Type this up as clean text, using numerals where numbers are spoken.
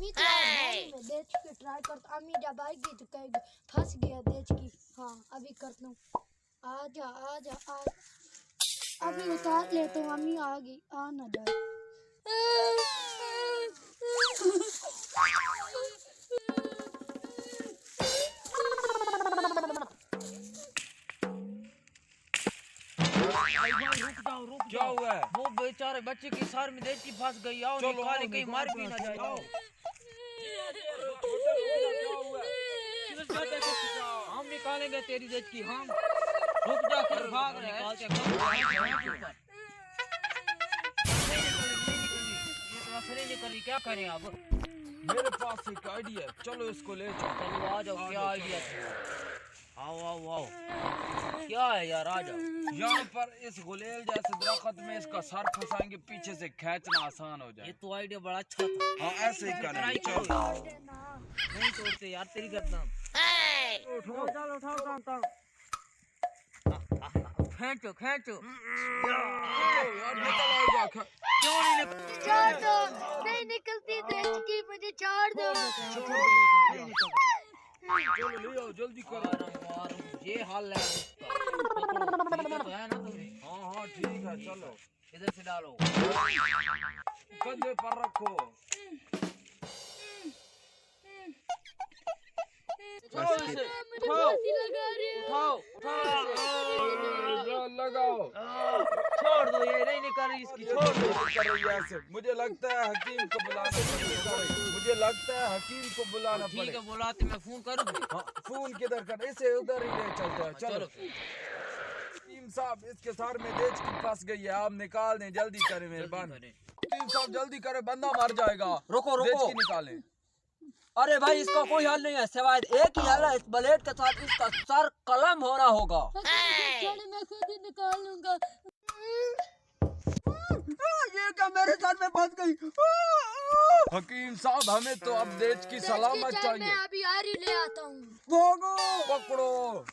अम्मी तो मैं देच के ट्राई करता, अम्मी जब आएगी तो कहेगी फंस गया देच की। हाँ अभी करता हूँ, आजा आजा आ, अभी उतार लेता हूँ, अम्मी आ गई, आ ना जाए। रुक जाओ। क्या हुआ? वो बेचारे बच्चे की सर में देचकी फंस गई। आओ निकाले, कहीं मार भी ना जाए। हम निकालेंगे तेरी देचकी, हम। रुक जा, कर भाग रहे हैं। निकली, क्या करें अब? मेरे पास एक आइडिया, चलो इसको ले जाओ। चलो आ जाओ, क्या आइडिया है? आओ आओ आओ, क्या है यार, आ जाओ। यहाँ पर इस गुलेल जैसे दरख्त में इसका सर फंसाएंगे, पीछे से खींचना आसान हो जाए। ये तो आइडिया बड़ा अच्छा था। हाँ ऐसे ही करेंगे, चलो। नहीं छोड़ते यार तेरी गर्दन। उठाओ, चलो उठाओ। खींचो खींचो। क्यों नहीं निकल? छोड़ दो, नहीं निकलती देचकी, मुझे छोड़ दो। चलो ले आओ, जल्दी करो। ये हाल है तो है ना तुम्हें? हाँ ठीक है, चलो इधर से डालो, कंधे पर रखो। लगाओ। छोड़ दो, ये नहीं निकल रही इसकी, छोड़ दो। ऐसे मुझे लगता है हकीम को बुलाना पड़ेगा। ठीक है, बुलाते, मैं फोन करूँ। हाँ, फोन किधर कर, इसे उधर ही ले चलते हैं। चलो हकीम साहब, इसके सर में देचकी फंस गई है, आप निकाल दें, जल्दी करें मेहरबानी। हकीम साहब जल्दी करें, बंदा मर जाएगा। रुको देचकी निकालें। अरे भाई, इसका कोई हल नहीं है, सिवाय एक ही हल है, इस ब्लेड के साथ इसका सर कलम होना होगा। मैं खुद ही निकाल लूंगा। ये क्या मेरे सर में फंस गई? हकीम साहब, हमें तो अब देचकी सलामत चाहिए। मैं अभी आरी ले आता हूँ। भागो। पकड़ो।